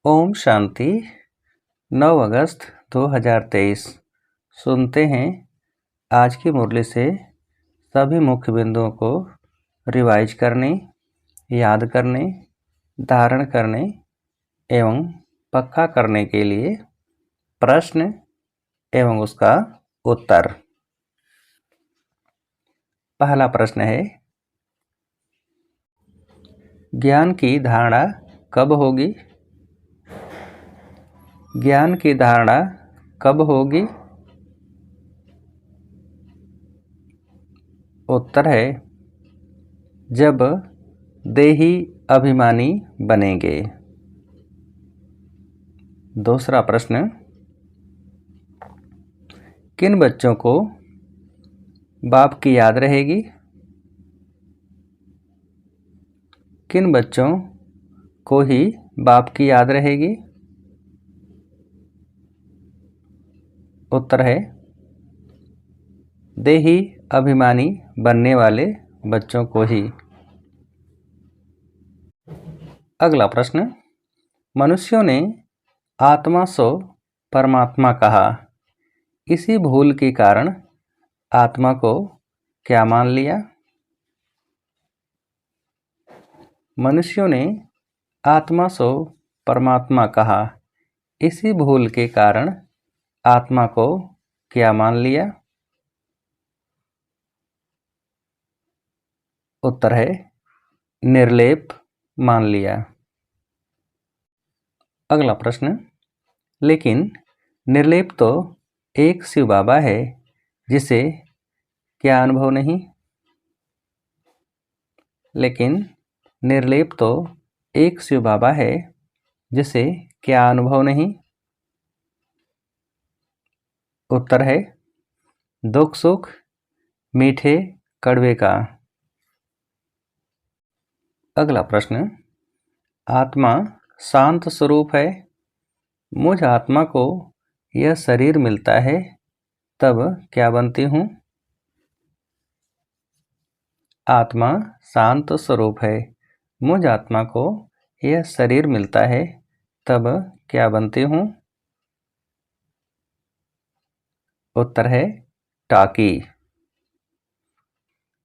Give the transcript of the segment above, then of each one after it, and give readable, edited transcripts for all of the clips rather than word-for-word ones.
ओम शांति। 9 अगस्त 2023। सुनते हैं आज की मुरली से सभी मुख्य बिंदुओं को रिवाइज करने, याद करने, धारण करने एवं पक्का करने के लिए प्रश्न एवं उसका उत्तर। पहला प्रश्न है, ज्ञान की धारणा कब होगी? ज्ञान की धारणा कब होगी? उत्तर है, जब देही अभिमानी बनेंगे। दूसरा प्रश्न, किन बच्चों को बाप की याद रहेगी? किन बच्चों को ही बाप की याद रहेगी? उत्तर है, देही अभिमानी बनने वाले बच्चों को ही। अगला प्रश्न, मनुष्यों ने आत्मा सो परमात्मा कहा, इसी भूल के कारण आत्मा को क्या मान लिया? मनुष्यों ने आत्मा सो परमात्मा कहा, इसी भूल के कारण आत्मा को क्या मान लिया? उत्तर है, निर्लेप मान लिया। अगला प्रश्न, लेकिन निर्लेप तो एक शिव बाबा है, जिसे क्या अनुभव नहीं? लेकिन निर्लेप तो एक शिव बाबा है, जिसे क्या अनुभव नहीं? उत्तर है, दुख सुख मीठे कड़वे का। अगला प्रश्न, आत्मा शांत स्वरूप है, मुझ आत्मा को यह शरीर मिलता है, तब क्या बनती हूँ? आत्मा शांत स्वरूप है, मुझ आत्मा को यह शरीर मिलता है, तब क्या बनती हूँ? उत्तर है, टाकी।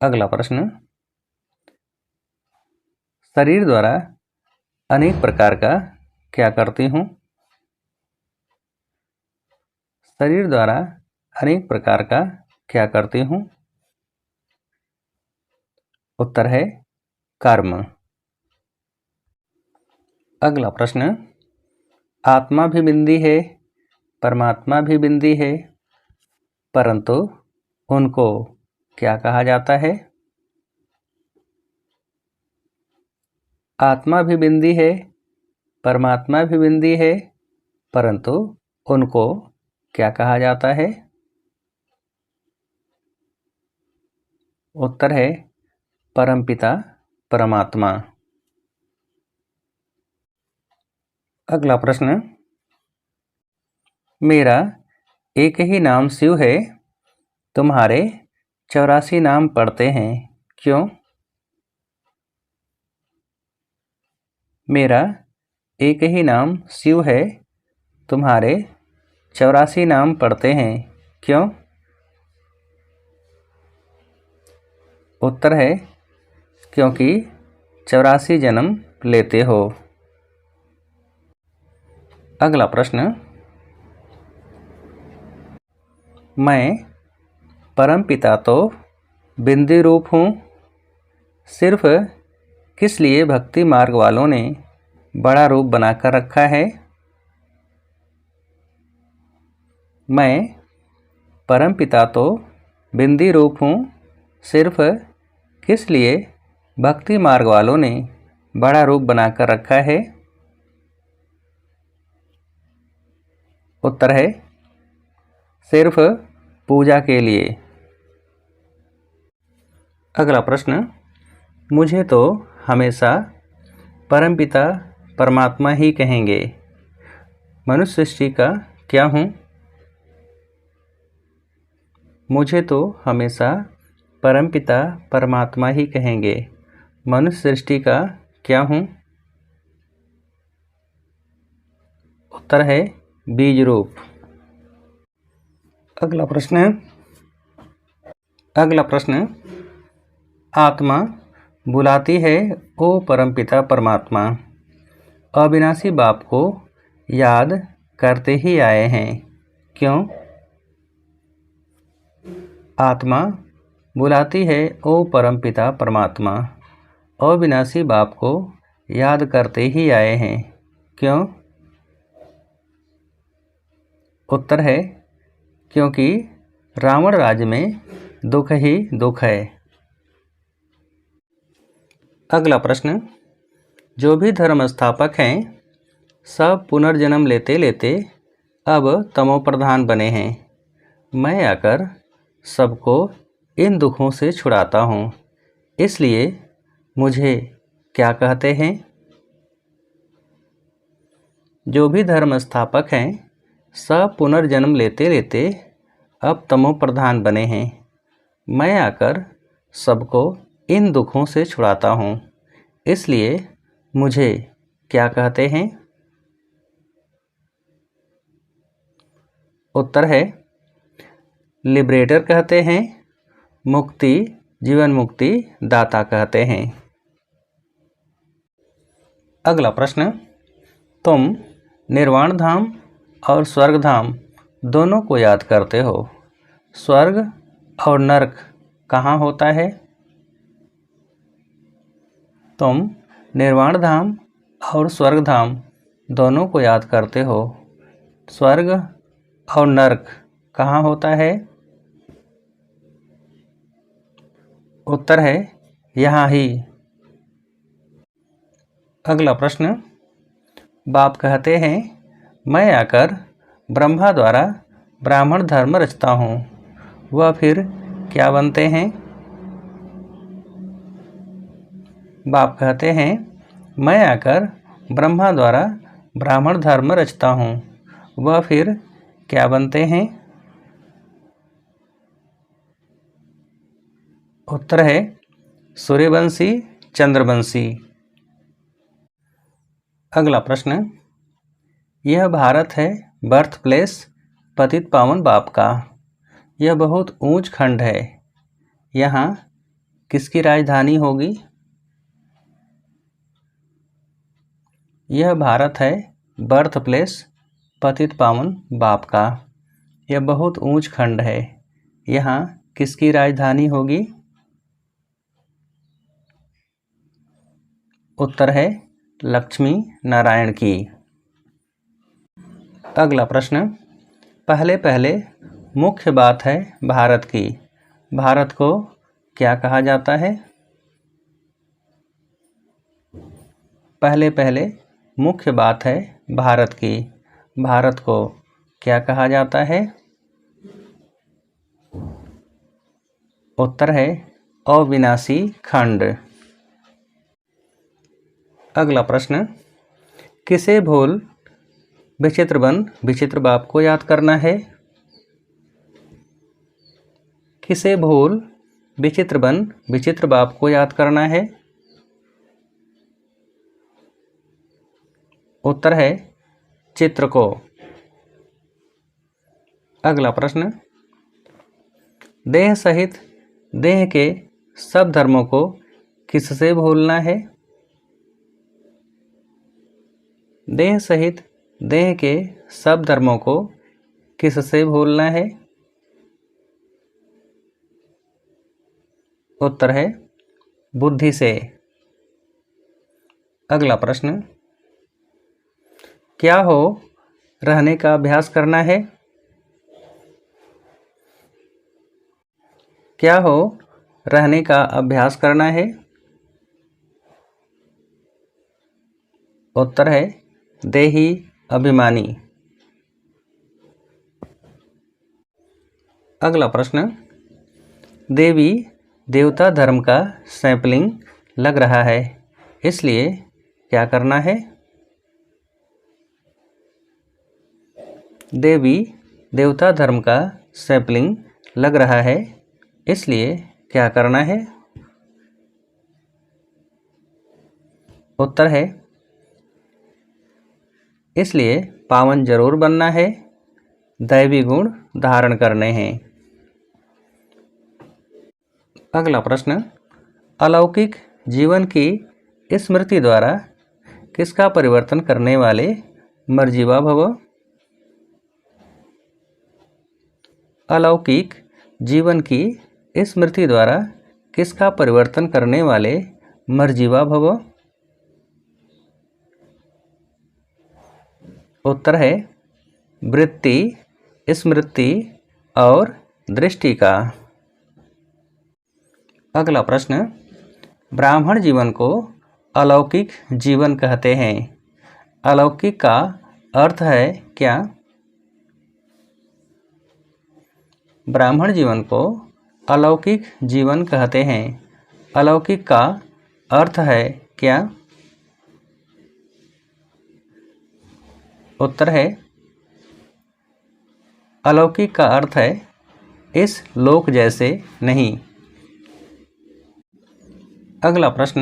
अगला प्रश्न, शरीर द्वारा अनेक प्रकार का क्या करती हूँ? शरीर द्वारा अनेक प्रकार का क्या करती हूँ? उत्तर है, कर्म। अगला प्रश्न, आत्मा भी बिंदी है, परमात्मा भी बिंदी है, परंतु उनको क्या कहा जाता है? आत्मा भी बिंदी है, परमात्मा भी बिंदी है, परंतु उनको क्या कहा जाता है? उत्तर है, परमपिता परमात्मा। अगला प्रश्न, मेरा एक ही नाम शिव है, तुम्हारे 84 नाम पढ़ते हैं, क्यों? मेरा एक ही नाम शिव है, तुम्हारे 84 नाम पढ़ते हैं, क्यों? उत्तर है, क्योंकि 84 जन्म लेते हो। अगला प्रश्न, मैं परमपिता तो बिंदी रूप हूँ, सिर्फ किस लिए भक्ति मार्ग वालों ने बड़ा रूप बनाकर रखा है? मैं परमपिता तो बिंदी रूप हूँ, सिर्फ किस लिए भक्ति मार्ग वालों ने बड़ा रूप बनाकर रखा है? उत्तर है, सिर्फ पूजा के लिए। अगला प्रश्न, मुझे तो हमेशा परमपिता परमात्मा ही कहेंगे, मनुष्य सृष्टि का क्या हूँ? मुझे तो हमेशा परमपिता परमात्मा ही कहेंगे, मनुष्य सृष्टि का क्या हूँ? उत्तर है बीज रूप। अगला प्रश्न आत्मा बुलाती है ओ परमपिता परमात्मा, अविनाशी बाप को याद करते ही आए हैं, क्यों? आत्मा बुलाती है ओ परमपिता परमात्मा, अविनाशी बाप को याद करते ही आए हैं, क्यों? उत्तर है क्योंकि रावण राज्य में दुख ही दुख है। अगला प्रश्न जो भी धर्म स्थापक हैं सब पुनर्जन्म लेते लेते अब तमोप्रधान बने हैं, मैं आकर सबको इन दुखों से छुड़ाता हूँ, इसलिए मुझे क्या कहते हैं? जो भी धर्म स्थापक हैं सब पुनर्जन्म लेते लेते अब तमोप्रधान बने हैं, मैं आकर सबको इन दुखों से छुड़ाता हूँ, इसलिए मुझे क्या कहते हैं? उत्तर है लिबरेटर कहते हैं, मुक्ति जीवन मुक्ति दाता कहते हैं। अगला प्रश्न तुम निर्वाण धाम और स्वर्ग धाम दोनों को याद करते हो, स्वर्ग और नरक कहाँ होता है? तुम निर्वाण धाम और स्वर्ग धाम दोनों को याद करते हो, स्वर्ग और नरक कहाँ होता है? उत्तर है यहाँ ही। अगला प्रश्न बाप कहते हैं मैं आकर ब्रह्मा द्वारा ब्राह्मण धर्म रचता हूँ, वह फिर क्या बनते हैं? बाप कहते हैं मैं आकर ब्रह्मा द्वारा ब्राह्मण धर्म रचता हूँ, वह फिर क्या बनते हैं? उत्तर है सूर्यवंशी चंद्रवंशी। अगला प्रश्न यह भारत है बर्थ प्लेस पतित पावन बाप का, यह बहुत ऊंच खंड है, यहाँ किसकी राजधानी होगी? यह भारत है बर्थ प्लेस पतित पावन बाप का, यह बहुत ऊंच खंड है, यहाँ किसकी राजधानी होगी? उत्तर है लक्ष्मी नारायण की। अगला प्रश्न पहले पहले मुख्य बात है भारत की, भारत को क्या कहा जाता है? पहले पहले मुख्य बात है भारत की, भारत को क्या कहा जाता है? उत्तर है अविनाशी खंड। अगला प्रश्न किसे भूल विचित्र बन विचित्र बाप को याद करना है? किसे भूल विचित्र बन विचित्र बाप को याद करना है? उत्तर है चित्र को। अगला प्रश्न देह सहित देह के सब धर्मों को किससे भूलना है? देह सहित देह के सब धर्मों को किससे भूलना है? उत्तर है बुद्धि से। अगला प्रश्न क्या हो रहने का अभ्यास करना है? क्या हो रहने का अभ्यास करना है? उत्तर है देही अभिमानी। अगला प्रश्न देवी देवता धर्म का सैंपलिंग लग रहा है, इसलिए क्या करना है? देवी देवता धर्म का सैंपलिंग लग रहा है, इसलिए क्या करना है? उत्तर है इसलिए पावन जरूर बनना है, दैवी गुण धारण करने हैं। अगला प्रश्न, अलौकिक जीवन की स्मृति द्वारा किसका परिवर्तन करने वाले मर्जीवा भव। अलौकिक जीवन की स्मृति द्वारा किसका परिवर्तन करने वाले मर्जीवा भव। उत्तर है वृत्ति, स्मृति और दृष्टि का। अगला प्रश्न, ब्राह्मण जीवन को अलौकिक जीवन कहते हैं। अलौकिक का अर्थ है क्या। ब्राह्मण जीवन को अलौकिक जीवन कहते हैं। अलौकिक का अर्थ है क्या। उत्तर है अलौकिक का अर्थ है इस लोक जैसे नहीं। अगला प्रश्न,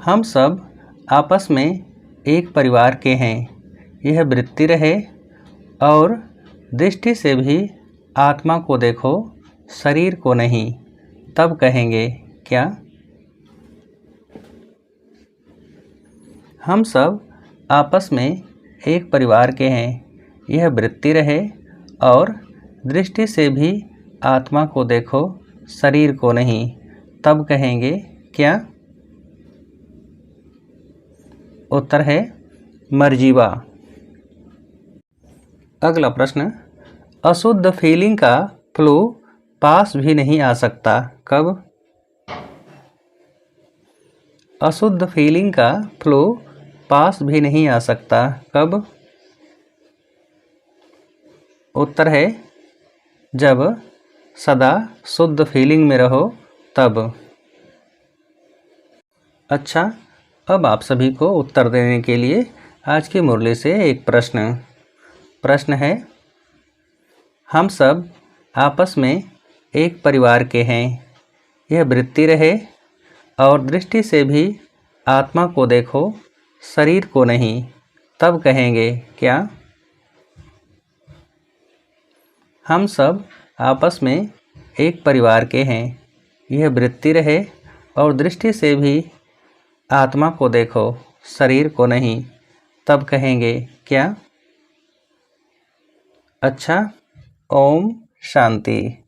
हम सब आपस में एक परिवार के हैं, यह वृत्ति रहे और दृष्टि से भी आत्मा को देखो, शरीर को नहीं, तब कहेंगे क्या। हम सब आपस में एक परिवार के हैं, यह वृत्ति रहे और दृष्टि से भी आत्मा को देखो, शरीर को नहीं, तब कहेंगे क्या। उत्तर है मर्जीवा। अगला प्रश्न, अशुद्ध फीलिंग का फ्लो पास भी नहीं आ सकता, कब। अशुद्ध फीलिंग का फ्लो पास भी नहीं आ सकता, कब। उत्तर है जब सदा शुद्ध फीलिंग में रहो तब। अच्छा, अब आप सभी को उत्तर देने के लिए आज की मुरली से एक प्रश्न है, हम सब आपस में एक परिवार के हैं, यह वृत्ति रहे और दृष्टि से भी आत्मा को देखो, शरीर को नहीं, तब कहेंगे क्या। हम सब आपस में एक परिवार के हैं, यह वृत्ति रहे और दृष्टि से भी आत्मा को देखो, शरीर को नहीं, तब कहेंगे क्या। अच्छा, ओम शांति।